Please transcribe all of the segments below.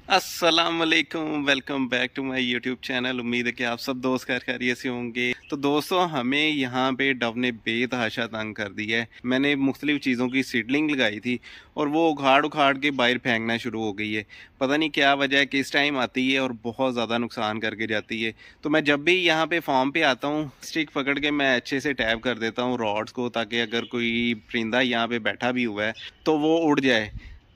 अस्सलाम वालेकुम, welcome back to my YouTube channel. उम्मीद है कि आप सब दोस्त खैरियत से होंगे। तो दोस्तों, हमें यहाँ पे डव ने बेतहाशा तंग कर दिया है। मैंने मुख्तलिफ चीज़ों की सीडलिंग लगाई थी और वो उखाड़ उखाड़ के बाहर फेंकना शुरू हो गई है। पता नहीं क्या वजह है, किस टाइम आती है और बहुत ज़्यादा नुकसान करके जाती है। तो मैं जब भी यहाँ पे फार्म पे आता हूँ, स्टिक पकड़ के मैं अच्छे से टैप कर देता हूँ रॉड्स को, ताकि अगर कोई परिंदा यहाँ पे बैठा भी हुआ है तो वो उड़ जाए।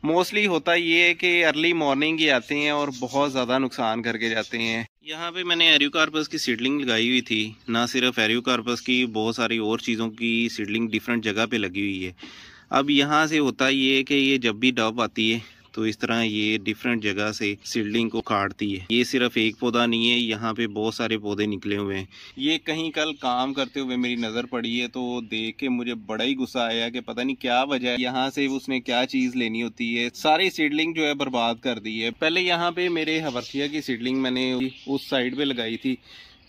मोस्टली होता ये है कि अर्ली मॉर्निंग ही आते हैं और बहुत ज़्यादा नुकसान करके जाते हैं। यहाँ पे मैंने एरियोकार्पस की सीडलिंग लगाई हुई थी। ना सिर्फ एरियोकार्पस की, बहुत सारी और चीज़ों की सीडलिंग डिफरेंट जगह पे लगी हुई है। अब यहाँ से होता ये है कि ये जब भी डव आती है तो इस तरह ये डिफरेंट जगह से सीडलिंग को काटती है। ये सिर्फ एक पौधा नहीं है, यहाँ पे बहुत सारे पौधे निकले हुए हैं। ये कहीं कल काम करते हुए मेरी नज़र पड़ी है तो देख के मुझे बड़ा ही गुस्सा आया कि पता नहीं क्या वजह है। यहाँ से उसने क्या चीज़ लेनी होती है, सारी सीडलिंग जो है बर्बाद कर दी है। पहले यहाँ पे मेरे हवर्थिया की सीडलिंग मैंने उस साइड पे लगाई थी,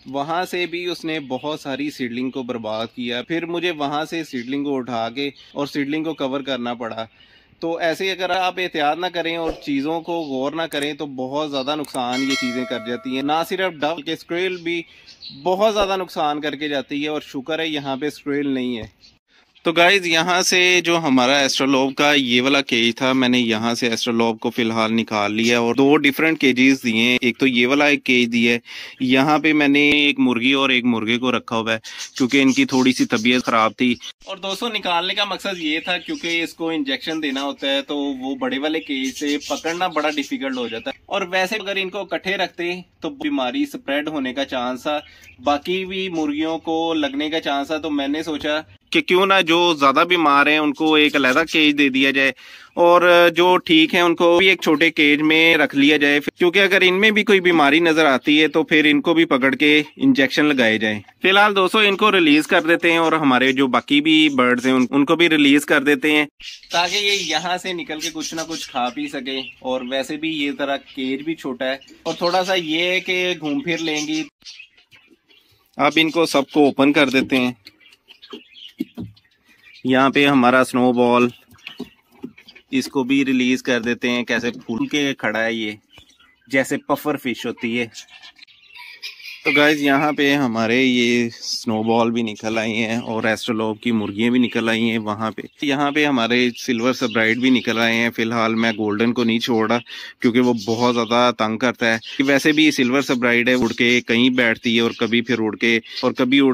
वहाँ से भी उसने बहुत सारी सीडलिंग को बर्बाद किया। फिर मुझे वहाँ से सीडलिंग को उठा के और सीडलिंग को कवर करना पड़ा। तो ऐसे अगर आप एहतियात ना करें और चीज़ों को गौर ना करें तो बहुत ज़्यादा नुकसान ये चीज़ें कर जाती हैं। ना सिर्फ डव के स्क्रेल भी बहुत ज़्यादा नुकसान करके जाती है, और शुक्र है यहाँ पे स्क्रेल नहीं है। तो गाइज, यहाँ से जो हमारा एस्ट्रोलोब का ये वाला केज था, मैंने यहाँ से एस्ट्रोलोब को फिलहाल निकाल लिया और दो डिफरेंट केजेस दिए हैं। एक तो ये वाला एक केज दिया है, यहाँ पे मैंने एक मुर्गी और एक मुर्गे को रखा हुआ है क्योंकि इनकी थोड़ी सी तबीयत खराब थी। और दोस्तों, निकालने का मकसद ये था क्योंकि इसको इंजेक्शन देना होता है तो वो बड़े वाले केज से पकड़ना बड़ा डिफिकल्ट हो जाता है। और वैसे अगर इनको इकट्ठे रखते तो बीमारी स्प्रेड होने का चांस था, बाकी भी मुर्गियों को लगने का चांस था। तो मैंने सोचा कि क्यों ना जो ज्यादा बीमार हैं उनको एक अलग केज दे दिया जाए और जो ठीक है उनको भी एक छोटे केज में रख लिया जाए, क्योंकि अगर इनमें भी कोई बीमारी नजर आती है तो फिर इनको भी पकड़ के इंजेक्शन लगाए जाए। फिलहाल दोस्तों, इनको रिलीज कर देते हैं और हमारे जो बाकी भी बर्ड्स हैं उनको भी रिलीज कर देते हैं ताकि ये यहाँ से निकल के कुछ ना कुछ खा पी सके। और वैसे भी ये तरह केज भी छोटा है और थोड़ा सा ये है कि घूम फिर लेंगी। अब इनको सबको ओपन कर देते हैं। यहाँ पे हमारा स्नोबॉल, इसको भी रिलीज कर देते हैं। कैसे फूल के खड़ा है ये, जैसे पफर फिश होती है। तो गाइज, यहाँ पे हमारे ये स्नोबॉल भी निकल आई हैं और एस्ट्रोलोब की मुर्गियाँ भी निकल आई हैं। वहाँ पे यहाँ पे हमारे सिल्वर सबराइड भी निकल आए हैं। फिलहाल मैं गोल्डन को नहीं छोड़ रहा क्योंकि वो बहुत ज़्यादा तंग करता है। वैसे भी सिल्वर सबराइड है, उड़ के कहीं बैठती है और कभी फिर उड़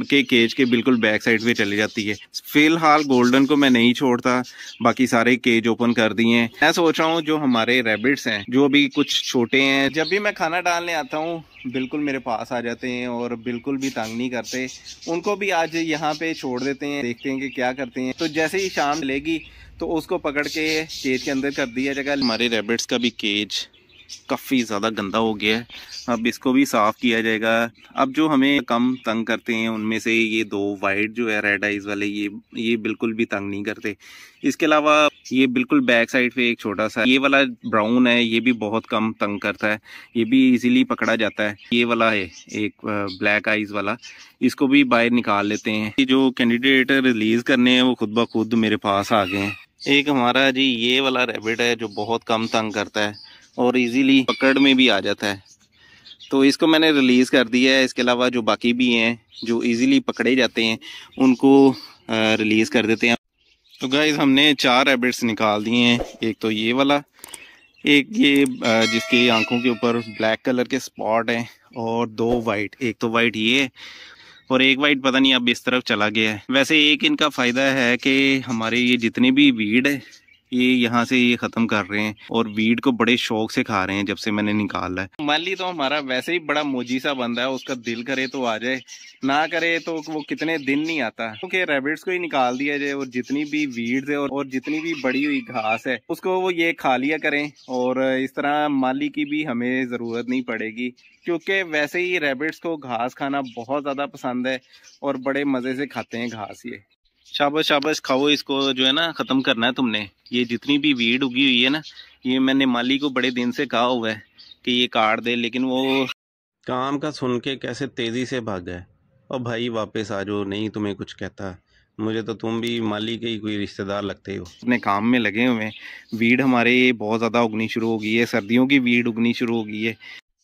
के केज के बिल्कुल बैक साइड पे चली जाती है। फिलहाल गोल्डन को मैं नहीं छोड़ता, बाकी सारे केज ओपन कर दिए हैं। मैं सोच रहा हूँ जो हमारे रैबिट्स हैं जो अभी कुछ छोटे हैं, जब भी मैं खाना डालने आता हूँ बिल्कुल मेरे पास आ जाते हैं और बिल्कुल भी तंग नहीं करते। उनको भी आज यहाँ पे छोड़ देते हैं, देखते हैं कि क्या करते हैं। तो जैसे ही शाम मिलेगी तो उसको पकड़ के केज के अंदर कर दिया जाएगा। हमारे रैबिट्स का भी केज काफ़ी ज़्यादा गंदा हो गया है, अब इसको भी साफ़ किया जाएगा। अब जो हमें कम तंग करते हैं उनमें से ये दो वाइट जो है रेड आइज़ वाले, ये बिल्कुल भी तंग नहीं करते। इसके अलावा ये बिल्कुल बैक साइड पे एक छोटा सा ये वाला ब्राउन है, ये भी बहुत कम तंग करता है, ये भी इजीली पकड़ा जाता है। ये वाला है एक ब्लैक आइज़ वाला, इसको भी बाहर निकाल लेते हैं। ये जो कैंडिडेट रिलीज़ करने हैं वो खुद ब खुद मेरे पास आ गए हैं। एक हमारा जी ये वाला रैबिट है जो बहुत कम तंग करता है और इजीली पकड़ में भी आ जाता है, तो इसको मैंने रिलीज़ कर दिया है। इसके अलावा जो बाकी भी हैं जो इजीली पकड़े जाते हैं उनको रिलीज़ कर देते हैं। तो गाइस, हमने 4 रैबिट्स निकाल दिए हैं। एक तो ये वाला, एक ये जिसकी आंखों के ऊपर ब्लैक कलर के स्पॉट हैं, और 2 वाइट। एक तो वाइट ये है और एक वाइट पता नहीं अब इस तरफ चला गया है। वैसे एक इनका फ़ायदा है कि हमारे ये जितने भी वीड है ये यहाँ से ये ख़त्म कर रहे हैं और वीड को बड़े शौक से खा रहे हैं जब से मैंने निकाला है। माली तो हमारा वैसे ही बड़ा मोजी सा बंदा है, उसका दिल करे तो आ जाए, ना करे तो वो कितने दिन नहीं आता। क्योंकि रैबिट्स को ही निकाल दिया जाए और जितनी भी वीड्स है और जितनी भी बड़ी हुई घास है उसको वो ये खा लिया करें, और इस तरह माली की भी हमें ज़रूरत नहीं पड़ेगी। क्योंकि वैसे ही रैबिट्स को घास खाना बहुत ज़्यादा पसंद है और बड़े मज़े से खाते हैं घास। ये शाबाश शाबाश, खाओ इसको, जो है ना ख़त्म करना है तुमने। ये जितनी भी वीड उगी हुई है ना, ये मैंने माली को बड़े दिन से कहा हुआ है कि ये काट दे, लेकिन वो काम का सुन के कैसे तेज़ी से भागा है। और भाई वापस आ जाओ, नहीं तुम्हें कुछ कहता, मुझे तो तुम भी माली के ही कोई रिश्तेदार लगते हो। अपने काम में लगे हुए हैं। वीड हमारे बहुत ज़्यादा उगनी शुरू हो गई है, सर्दियों की वीड उगनी शुरू हो गई है।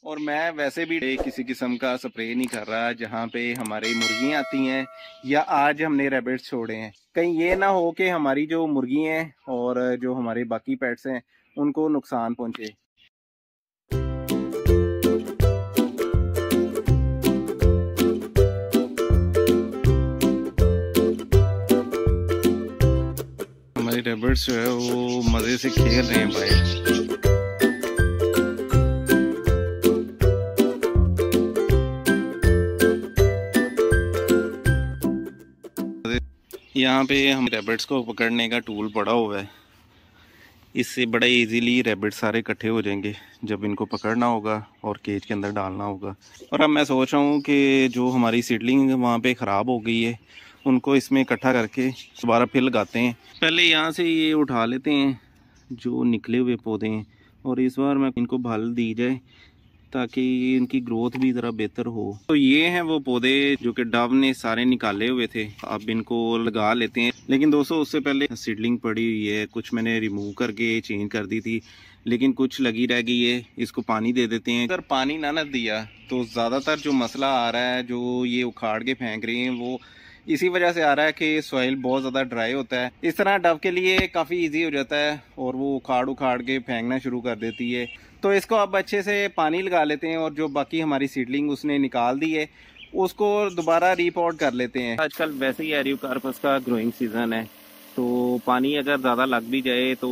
और मैं वैसे भी किसी किस्म का स्प्रे नहीं कर रहा जहाँ पे हमारी मुर्गियाँ आती हैं या आज हमने रैबिट्स छोड़े हैं। कहीं ये ना हो कि हमारी जो मुर्गी हैं और जो हमारे बाकी पेट्स हैं उनको नुकसान पहुँचे। हमारे रैबिट्स जो है वो मज़े से खेल रहे हैं बाहर। यहाँ पे हम रैबिट्स को पकड़ने का टूल पड़ा हुआ है। इससे बड़ा इजीली रैबिट सारे इकट्ठे हो जाएंगे जब इनको पकड़ना होगा और केज के अंदर डालना होगा। और अब मैं सोच रहा हूँ कि जो हमारी सीडलिंग वहाँ पे ख़राब हो गई है उनको इसमें इकट्ठा करके दोबारा फिर लगाते हैं। पहले यहाँ से ये उठा लेते हैं जो निकले हुए पौधे हैं और इस बार मैं इनको भल दी जाए ताकि इनकी ग्रोथ भी ज़रा बेहतर हो। तो ये हैं वो पौधे जो कि डव ने सारे निकाले हुए थे। अब इनको लगा लेते हैं। लेकिन दोस्तों उससे पहले सीडलिंग पड़ी हुई है, कुछ मैंने रिमूव करके चेंज कर दी थी लेकिन कुछ लगी रह गई है। इसको पानी दे देते हैं। अगर पानी ना दिया तो ज़्यादातर जो मसला आ रहा है, जो ये उखाड़ के फेंक रही हैं, वो इसी वजह से आ रहा है कि सॉइल बहुत ज़्यादा ड्राई होता है। इस तरह डव के लिए काफ़ी इजी हो जाता है और वो उखाड़ के फेंकना शुरू कर देती है। तो इसको अब अच्छे से पानी लगा लेते हैं और जो बाकी हमारी सीडलिंग उसने निकाल दी है उसको दोबारा रीपॉट कर लेते हैं। आजकल वैसे ही एरियोकार्पस का ग्रोइंग सीजन है तो पानी अगर ज़्यादा लग भी जाए तो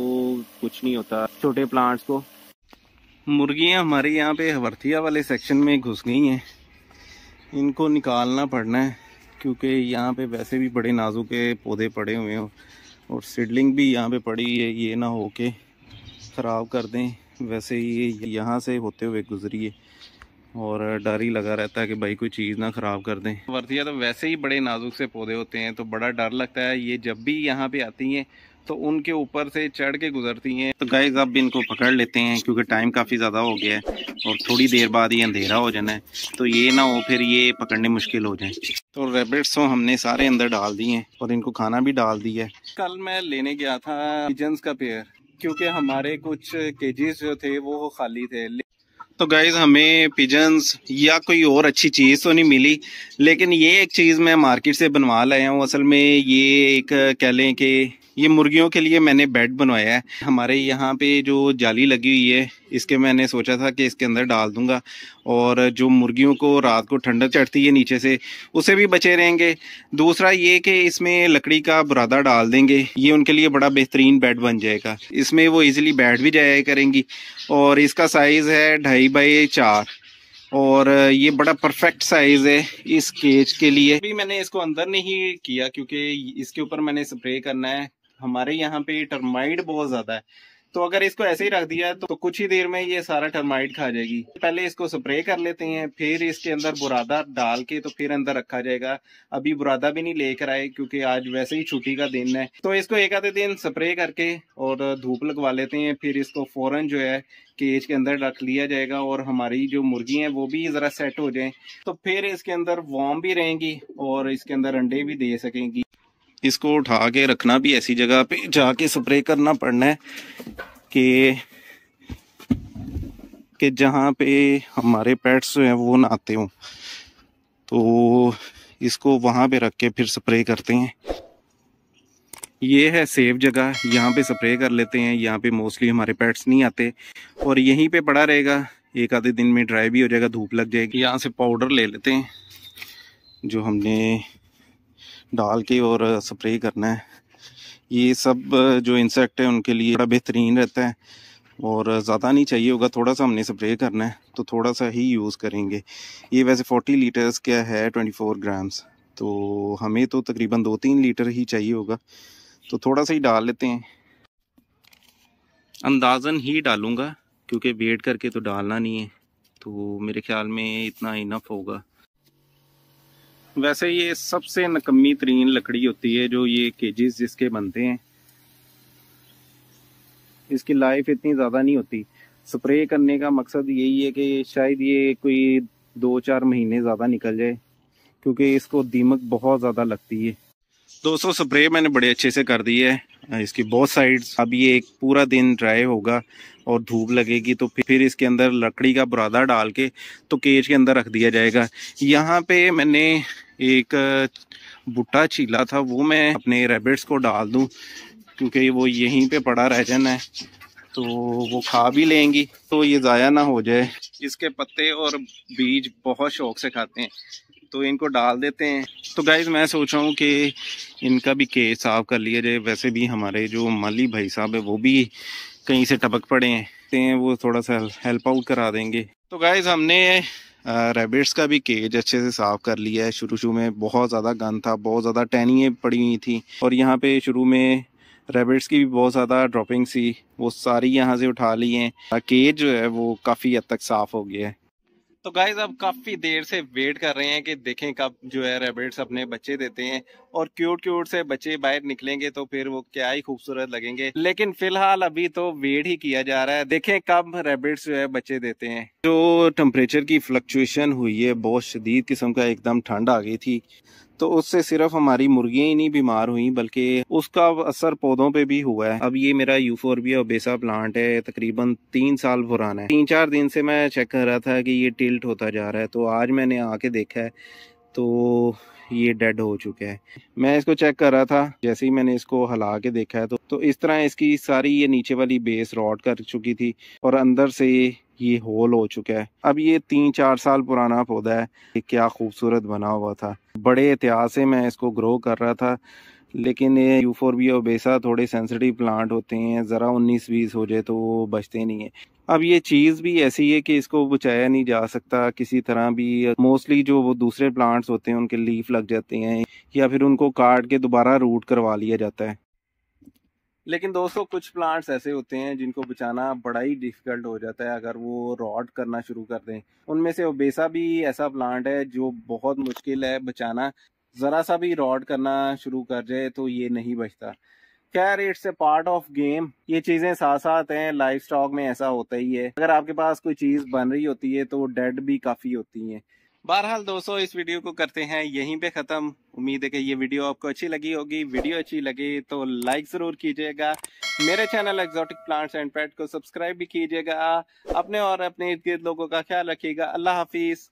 कुछ नहीं होता छोटे प्लांट्स को। मुर्गियाँ हमारे यहाँ पे हवरथिया वाले सेक्शन में घुस गई हैं। इनको निकालना पड़ना है क्योंकि यहाँ पे वैसे भी बड़े नाजुक के पौधे पड़े हुए हैं और सीडलिंग भी यहाँ पे पड़ी है। ये ना हो के ख़राब कर दें। वैसे ये यहाँ से होते हुए गुजरी है और डर ही लगा रहता है कि भाई कोई चीज़ ना ख़राब कर दें। वर्थिया तो वैसे ही बड़े नाजुक से पौधे होते हैं तो बड़ा डर लगता है। ये जब भी यहाँ पे आती हैं तो उनके ऊपर से चढ़ के गुजरती हैं। तो गाइस अब इनको पकड़ लेते हैं क्योंकि टाइम काफ़ी ज़्यादा हो गया है और थोड़ी देर बाद ये अंधेरा हो जाना है तो ये ना हो फिर ये पकड़ने मुश्किल हो जाए। तो रैबिट्स तो हमने सारे अंदर डाल दिए हैं और इनको खाना भी डाल दिया है। कल मैं लेने गया था पिजन्स का पेयर क्योंकि हमारे कुछ केजेस जो थे वो खाली थे। तो गाइज हमें पिजन्स या कोई और अच्छी चीज़ तो नहीं मिली लेकिन ये एक चीज़ मैं मार्केट से बनवा लाया हूँ। असल में ये एक कह लें कि ये मुर्गियों के लिए मैंने बेड बनवाया है। हमारे यहाँ पे जो जाली लगी हुई है इसके मैंने सोचा था कि इसके अंदर डाल दूंगा और जो मुर्गियों को रात को ठंडक चढ़ती है नीचे से उसे भी बचे रहेंगे। दूसरा ये कि इसमें लकड़ी का बुरादा डाल देंगे, ये उनके लिए बड़ा बेहतरीन बेड बन जाएगा। इसमें वो इजीली बैठ भी जाया करेंगी और इसका साइज़ है 2.5 बाई 4 और ये बड़ा परफेक्ट साइज है इस केज के लिए। अभी मैंने इसको अंदर नहीं किया क्योंकि इसके ऊपर मैंने स्प्रे करना है। हमारे यहाँ पे टर्माइट बहुत ज्यादा है तो अगर इसको ऐसे ही रख दिया तो कुछ ही देर में ये सारा टर्माइट खा जाएगी। पहले इसको स्प्रे कर लेते हैं फिर इसके अंदर बुरादा डाल के तो फिर अंदर रखा जाएगा। अभी बुरादा भी नहीं लेकर आए क्योंकि आज वैसे ही छुट्टी का दिन है। तो इसको एक आधे दिन स्प्रे करके और धूप लगवा लेते हैं फिर इसको फौरन जो है केज के अंदर रख लिया जाएगा और हमारी जो मुर्गी हैं वो भी ज़रा सेट हो जाएं तो फिर इसके अंदर वार्म भी रहेंगी और इसके अंदर अंडे भी दे सकेंगी। इसको उठा के रखना भी ऐसी जगह पे जाके स्प्रे करना पड़ना है कि जहाँ पे हमारे पेट्स जो हैं वो नहाते हों तो इसको वहाँ पे रख के फिर स्प्रे करते हैं। ये है सेफ जगह, यहाँ पे स्प्रे कर लेते हैं। यहाँ पे मोस्टली हमारे पेट्स नहीं आते और यहीं पे पड़ा रहेगा। एक आधे दिन में ड्राई भी हो जाएगा, धूप लग जाएगी। यहाँ से पाउडर ले लेते हैं जो हमने डाल के और स्प्रे करना है। ये सब जो इंसेक्ट है उनके लिए बड़ा बेहतरीन रहता है और ज़्यादा नहीं चाहिए होगा, थोड़ा सा हमने स्प्रे करना है तो थोड़ा सा ही यूज़ करेंगे। ये वैसे 40 लीटर्स क्या है 24 ग्राम्स, तो हमें तो तकरीबन 2-3 लीटर ही चाहिए होगा तो थोड़ा सा ही डाल लेते हैं। अंदाज़न ही डालूँगा क्योंकि वेट करके तो डालना नहीं है तो मेरे ख्याल में इतना इनफ होगा। वैसे ये सबसे नकम्मी तरीन लकड़ी होती है जो ये केजेस जिसके बनते हैं, इसकी लाइफ इतनी ज़्यादा नहीं होती। स्प्रे करने का मकसद यही है कि शायद ये कोई 2-4 महीने ज़्यादा निकल जाए क्योंकि इसको दीमक बहुत ज़्यादा लगती है। दोस्तों स्प्रे मैंने बड़े अच्छे से कर दी है इसकी बहुत साइड्स। अब ये एक पूरा दिन ड्राई होगा और धूप लगेगी तो फिर इसके अंदर लकड़ी का बुरादा डाल के तो केज के अंदर रख दिया जाएगा। यहाँ पे मैंने एक भुट्टा छीला था, वो मैं अपने रैबिट्स को डाल दूँ क्योंकि वो यहीं पे पड़ा रह जाना है तो वो खा भी लेंगी तो ये ज़ाया ना हो जाए। इसके पत्ते और बीज बहुत शौक से खाते हैं तो इनको डाल देते हैं। तो गाइज मैं सोच रहा हूँ कि इनका भी केज साफ कर लिया जाए। वैसे भी हमारे जो माली भाई साहब है वो भी कहीं से टपक पड़े हैं, वो थोड़ा सा हेल्प आउट करा देंगे। तो गाइज हमने रैबिट्स का भी केज अच्छे से साफ कर लिया है। शुरू में बहुत ज़्यादा गंद था, बहुत ज़्यादा टहनियाँ पड़ी हुई थी और यहाँ पे शुरू में रैबिट्स की भी बहुत ज़्यादा ड्रॉपिंग सी, वो सारी यहाँ से उठा ली हैं। केज जो है वो काफ़ी हद तक साफ हो गया है। तो गाइज अब काफ़ी देर से वेट कर रहे हैं कि देखें कब जो है रैबिट्स अपने बच्चे देते हैं और क्यूट से बच्चे बाहर निकलेंगे तो फिर वो क्या ही खूबसूरत लगेंगे। लेकिन फिलहाल अभी तो वेट ही किया जा रहा है, देखें कब रैबिट्स जो है बच्चे देते हैं। जो टेम्परेचर की फ्लक्चुएशन हुई है, बहुत शदीद किस्म का एकदम ठंड आ गई थी तो उससे सिर्फ हमारी मुर्गियां ही नहीं बीमार हुई बल्कि उसका असर पौधों पे भी हुआ है। अब ये मेरा यूफोर्बिया ओबेसा प्लांट है, तकरीबन 3 साल पुराना है। 3-4 दिन से मैं चेक कर रहा था कि ये टिल्ट होता जा रहा है तो आज मैंने आके देखा है तो ये डेड हो चुका है। मैं इसको चेक कर रहा था, जैसे ही मैंने इसको हिला के देखा है तो इस तरह इसकी सारी ये नीचे वाली बेस रॉट कर चुकी थी और अंदर से ये होल हो चुका है। अब ये 3-4 साल पुराना पौधा है, ये क्या खूबसूरत बना हुआ था। बड़े एहतियात से मैं इसको ग्रो कर रहा था लेकिन ये यूफोर्बिया ओबेसा थोड़े सेंसिटिव प्लांट होते हैं, ज़रा 19-20 हो जाए तो वो बचते नहीं है। अब ये चीज़ भी ऐसी है कि इसको बचाया नहीं जा सकता किसी तरह भी। मोस्टली जो वो दूसरे प्लांट्स होते हैं उनके लीफ लग जाते हैं या फिर उनको काट के दोबारा रूट करवा लिया जाता है। लेकिन दोस्तों कुछ प्लांट्स ऐसे होते हैं जिनको बचाना बड़ा ही डिफिकल्ट हो जाता है अगर वो रॉट करना शुरू कर दें। उनमें से ओबेसा भी ऐसा प्लांट है जो बहुत मुश्किल है बचाना। ज़रा सा भी रॉट करना शुरू कर जाए तो ये नहीं बचता। खैर it's a part of game, ये चीज़ें साथ साथ हैं, लाइफ स्टॉक में ऐसा होता ही है। अगर आपके पास कोई चीज़ बन रही होती है तो डेड भी काफ़ी होती हैं। बहरहाल दोस्तों इस वीडियो को करते हैं यहीं पे ख़त्म। उम्मीद है कि ये वीडियो आपको अच्छी लगी होगी। वीडियो अच्छी लगे तो लाइक ज़रूर कीजिएगा। मेरे चैनल एक्सोटिक प्लांट्स एंड पेट को सब्सक्राइब भी कीजिएगा। अपने और अपने इर्द गिर्द लोगों का ख्याल रखिएगा। अल्लाह हाफिज़।